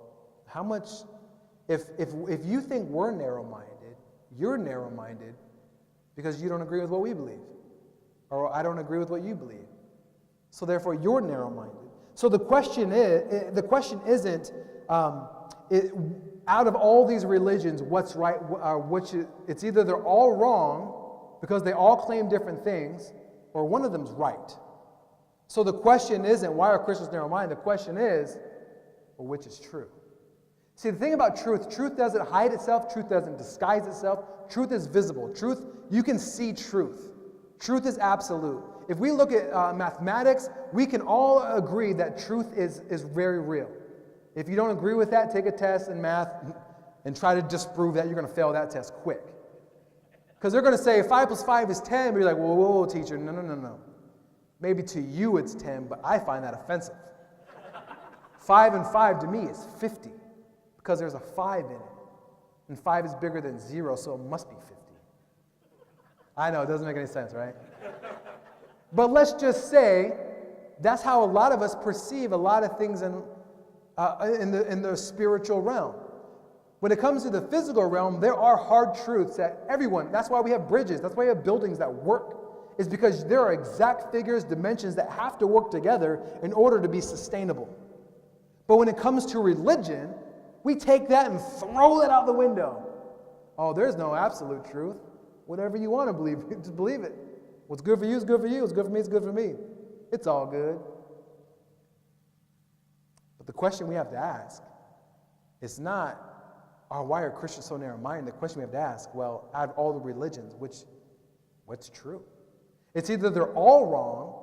how much, if you think we're narrow-minded, you're narrow-minded because you don't agree with what we believe. Or I don't agree with what you believe. So therefore, you're narrow-minded. So the question isn't, out of all these religions, what's right, it's either they're all wrong because they all claim different things, or one of them's right. So the question isn't, why are Christians narrow-minded? The question is, well, which is true? See, the thing about truth doesn't hide itself, truth doesn't disguise itself, truth is visible. Truth, you can see truth. Truth is absolute. If we look at mathematics, we can all agree that truth is very real. If you don't agree with that, take a test in math and try to disprove that. You're going to fail that test quick. Because they're going to say 5 plus 5 is 10, but you're like, whoa, teacher, no. Maybe to you it's 10, but I find that offensive. 5 and 5 to me is 50. Because there's a 5 in it. And 5 is bigger than 0, so it must be 50. I know, it doesn't make any sense, right? But let's just say that's how a lot of us perceive a lot of things in the spiritual realm. When it comes to the physical realm, there are hard truths that everyone, that's why we have bridges, that's why we have buildings that work, is because there are exact figures, dimensions that have to work together in order to be sustainable. But when it comes to religion, we take that and throw that out the window. Oh, there's no absolute truth. Whatever you want to believe, just believe it. What's good for you is good for you. What's good for me is good for me. It's all good. But the question we have to ask is not, why are Christians so narrow-minded? The question we have to ask, well, out of all the religions, what's true? It's either they're all wrong,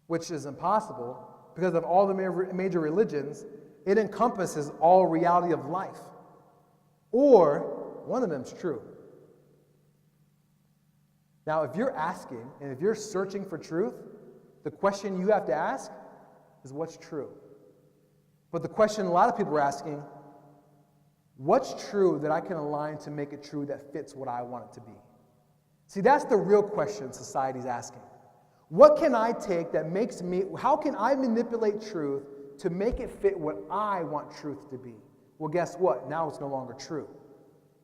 which is impossible, because of all the major religions, it encompasses all reality of life. Or one of them's true. Now, if you're asking and if you're searching for truth, the question you have to ask is what's true? But the question a lot of people are asking, what's true that I can align to make it true that fits what I want it to be? See, that's the real question society's asking. What can I take that makes me, how can I manipulate truth to make it fit what I want truth to be? Well, guess what? Now it's no longer true.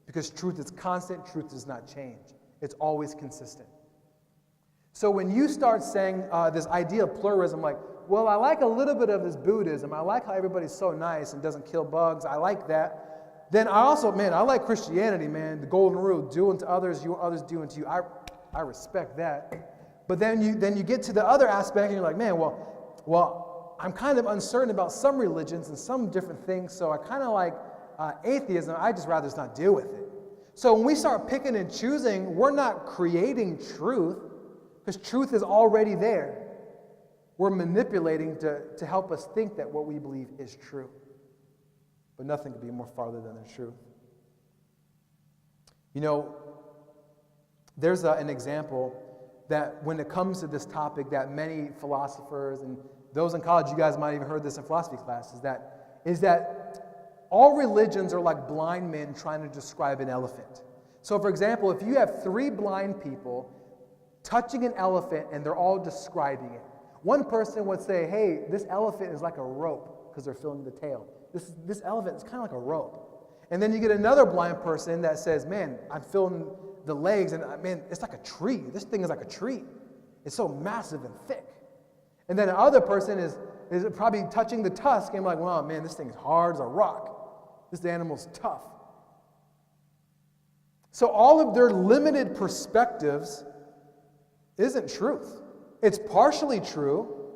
Because truth is constant, truth does not change. It's always consistent. So when you start saying this idea of pluralism, like, well, I like a little bit of this Buddhism, I like how everybody's so nice and doesn't kill bugs, I like that. Then I also, I like Christianity, man, the golden rule, do unto others, you others do unto you. I respect that. But then you get to the other aspect and you're like, man, well, I'm kind of uncertain about some religions and some different things, so I kind of like atheism, I just rather just not deal with it. So when we start picking and choosing, we're not creating truth, because truth is already there. We're manipulating to help us think that what we believe is true. But nothing could be more farther than the truth. You know, there's an example that when it comes to this topic that many philosophers and those in college, you guys might have even heard this in philosophy class, is that all religions are like blind men trying to describe an elephant. So for example, if you have 3 blind people touching an elephant and they're all describing it, one person would say, hey, this elephant is like a rope, because they're feeling the tail. This elephant is kind of like a rope. And then you get another blind person that says, man, I'm feeling the legs, and man, it's like a tree. This thing is like a tree. It's so massive and thick. And then another person is probably touching the tusk and like, well, man, this thing is hard as a rock. This animal's tough. So all of their limited perspectives isn't truth. It's partially true,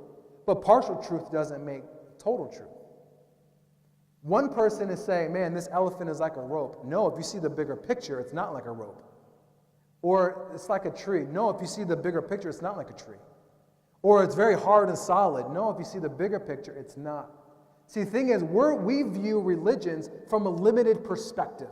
but partial truth doesn't make total truth. One person is saying, man, this elephant is like a rope. No, if you see the bigger picture, it's not like a rope. Or it's like a tree. No, if you see the bigger picture, it's not like a tree. Or it's very hard and solid. No, if you see the bigger picture, it's not. See, the thing is, we view religions from a limited perspective.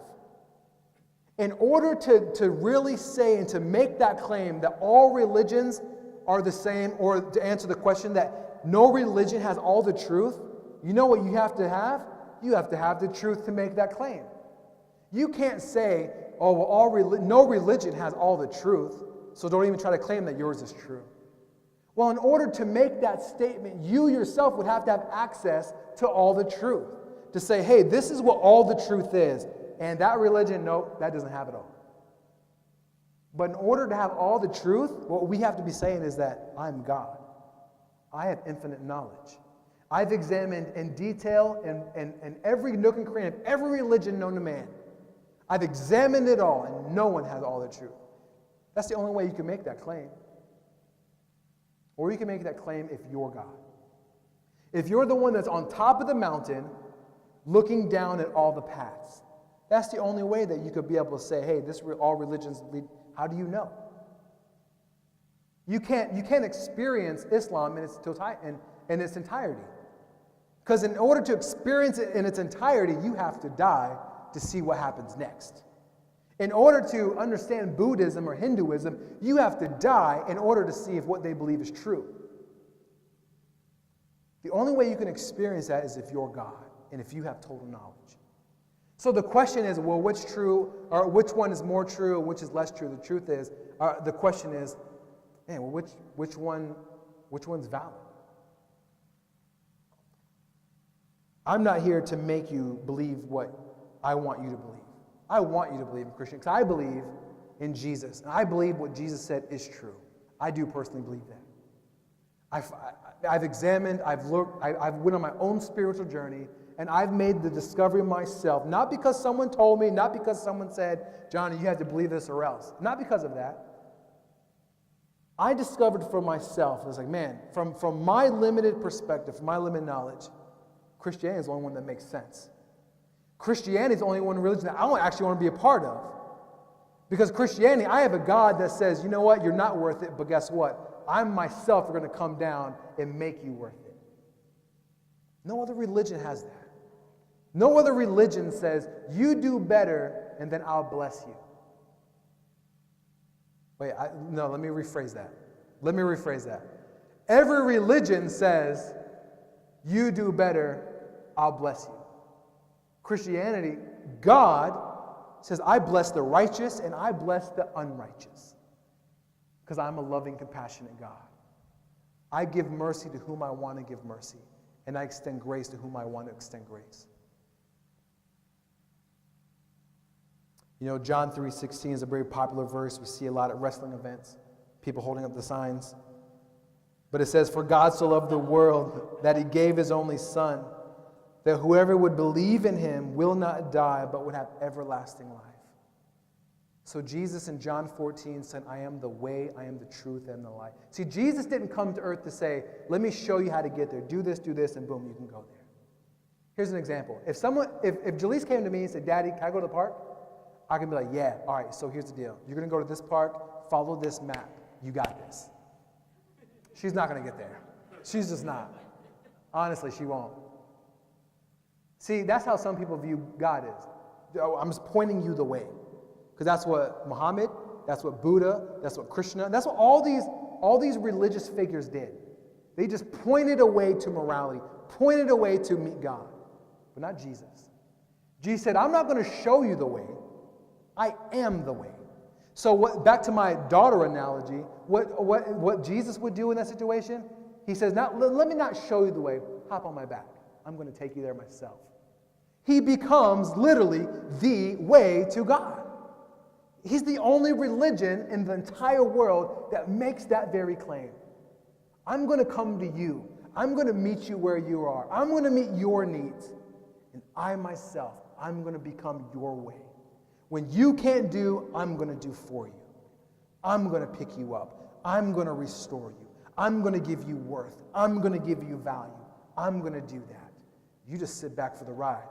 In order to really say and to make that claim that all religions are the same, or to answer the question that no religion has all the truth, you know what you have to have? You have to have the truth to make that claim. You can't say, oh, well, no religion has all the truth, so don't even try to claim that yours is true. Well, in order to make that statement, you yourself would have to have access to all the truth. To say, hey, this is what all the truth is. And that religion, no, that doesn't have it all. But in order to have all the truth, what we have to be saying is that I'm God. I have infinite knowledge. I've examined in detail and every nook and cranny of every religion known to man. I've examined it all, and no one has all the truth. That's the only way you can make that claim. Or you can make that claim if you're God. If you're the one that's on top of the mountain, looking down at all the paths. That's the only way that you could be able to say, hey, all religions lead. How do you know? You can't experience Islam in its entirety. Because in order to experience it in its entirety, you have to die to see what happens next. In order to understand Buddhism or Hinduism, you have to die in order to see if what they believe is true. The only way you can experience that is if you're God and if you have total knowledge. So the question is, well, which one is more true, which is less true? The truth is, the question is, man, well, which one's valid? I'm not here to make you believe what I want you to believe. I want you to believe in Christian, because I believe in Jesus, and I believe what Jesus said is true. I do personally believe that. I've examined, I've looked, I've went on my own spiritual journey, and I've made the discovery myself, not because someone told me, not because someone said, Johnny, you have to believe this or else. Not because of that. I discovered for myself, I was like, man, from my limited perspective, from my limited knowledge, Christianity is the only one that makes sense. Christianity is the only one religion that I actually want to be a part of. Because Christianity, I have a God that says, you know what, you're not worth it, but guess what? I myself are going to come down and make you worth it. No other religion has that. No other religion says, you do better and then I'll bless you. Wait, no, let me rephrase that. Every religion says, you do better, I'll bless you. Christianity, God says, I bless the righteous and I bless the unrighteous. Because I'm a loving, compassionate God. I give mercy to whom I want to give mercy. And I extend grace to whom I want to extend grace. You know, John 3:16 is a very popular verse. We see a lot at wrestling events, people holding up the signs. But it says, for God so loved the world that he gave his only Son, that whoever would believe in him will not die, but would have everlasting life. So Jesus in John 14 said, I am the way, I am the truth, and the life. See, Jesus didn't come to earth to say, let me show you how to get there. Do this, and boom, you can go there. Here's an example. If Jaleese came to me and said, Daddy, can I go to the park? I can be like, yeah, all right, so here's the deal. You're going to go to this park, follow this map. You got this. She's not going to get there. She's just not. Honestly, she won't. See, that's how some people view God is. I'm just pointing you the way. Because that's what Muhammad, that's what Buddha, that's what Krishna, that's what all these religious figures did. They just pointed a way to morality, pointed a way to meet God, but not Jesus. Jesus said, I'm not going to show you the way. I am the way. So back to my daughter analogy, what Jesus would do in that situation, he says, let me not show you the way. Hop on my back. I'm going to take you there myself. He becomes literally the way to God. He's the only religion in the entire world that makes that very claim. I'm going to come to you. I'm going to meet you where you are. I'm going to meet your needs. And I myself, I'm going to become your way. When you can't do, I'm going to do for you. I'm going to pick you up. I'm going to restore you. I'm going to give you worth. I'm going to give you value. I'm going to do that. You just sit back for the ride.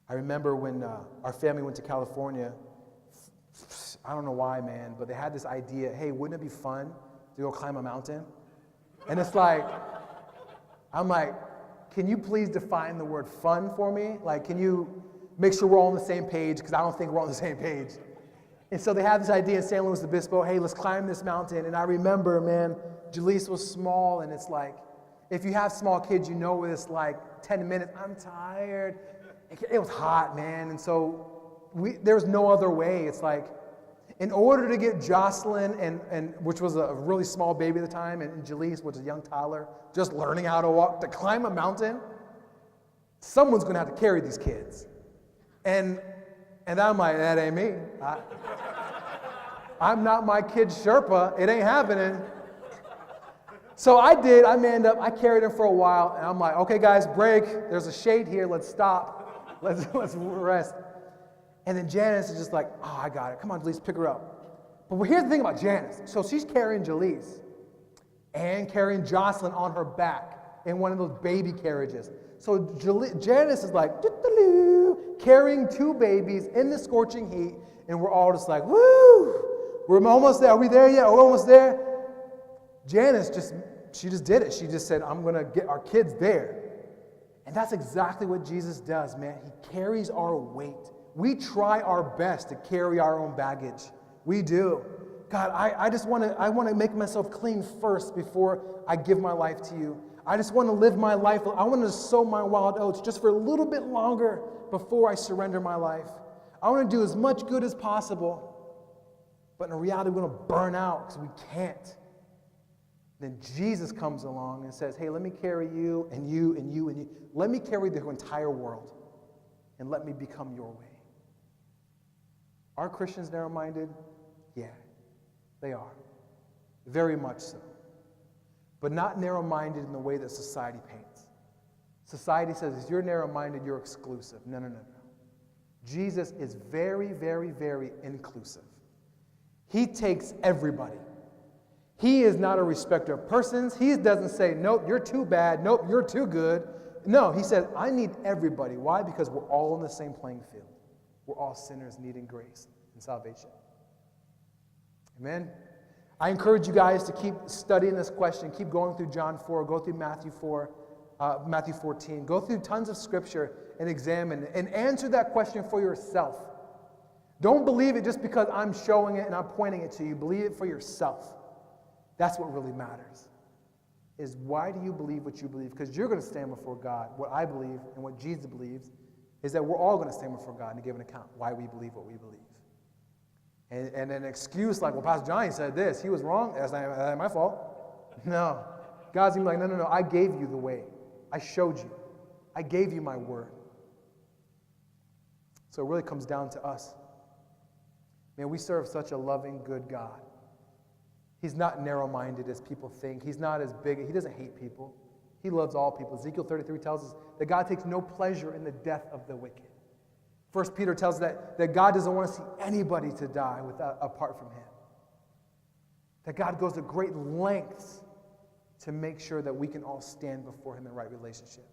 I remember when our family went to California, I don't know why, man, but they had this idea, hey, wouldn't it be fun to go climb a mountain? And it's like, I'm like, can you please define the word fun for me? Like, can you make sure we're all on the same page? Because I don't think we're on the same page. And so they had this idea in San Luis Obispo, hey, let's climb this mountain. And I remember, man, Jaleese was small, and it's like, if you have small kids, you know it's like 10 minutes, I'm tired. It was hot, man, and so there was no other way. It's like, in order to get Jocelyn, and which was a really small baby at the time, and Jaleese, which was a young toddler, just learning how to walk, to climb a mountain, someone's going to have to carry these kids. And I'm like, that ain't me. I'm not my kid's Sherpa. It ain't happening. So I manned up. I carried him for a while, and I'm like, okay, guys, break. There's a shade here. Let's stop. Let's rest. And then Janice is just like, oh, I got it. Come on, Jaleese, pick her up. But here's the thing about Janice. So she's carrying Jaleese and carrying Jocelyn on her back in one of those baby carriages. So Janice is like, carrying two babies in the scorching heat, and we're all just like, woo, we're almost there. Are we there yet? We're almost there. Janice she just did it. She just said, I'm going to get our kids there. And that's exactly what Jesus does, man. He carries our weight. We try our best to carry our own baggage. We do. God, I want to make myself clean first before I give my life to you. I just want to live my life. I want to sow my wild oats just for a little bit longer before I surrender my life. I want to do as much good as possible. But in reality, we're going to burn out because we can't. Then Jesus comes along and says, hey, let me carry you and you and you and you. Let me carry the entire world and let me become your way. Are Christians narrow-minded? Yeah, they are. Very much so. But not narrow-minded in the way that society paints. Society says, if you're narrow-minded, you're exclusive. No. Jesus is very, very, very inclusive. He takes everybody. He is not a respecter of persons. He doesn't say, nope, you're too bad. Nope, you're too good. No, he said, I need everybody. Why? Because we're all on the same playing field. We're all sinners needing grace and salvation. Amen? I encourage you guys to keep studying this question. Keep going through John 4. Go through Matthew 4. Matthew 14. Go through tons of scripture and examine and answer that question for yourself. Don't believe it just because I'm showing it and I'm pointing it to you. Believe it for yourself. That's what really matters. Is why do you believe what you believe? Because you're going to stand before God. What I believe and what Jesus believes is that we're all going to stand before God and give an account why we believe what we believe. And an excuse like, well, Pastor Johnny said this. He was wrong. That's not my fault. No. God's going to be like, no. I gave you the way. I showed you. I gave you my word. So it really comes down to us. Man, we serve such a loving, good God. He's not narrow-minded as people think. He's not as big. He doesn't hate people. He loves all people. Ezekiel 33 tells us that God takes no pleasure in the death of the wicked. 1 Peter tells us that God doesn't want to see anybody to die apart from him. That God goes to great lengths to make sure that we can all stand before him in right relationship.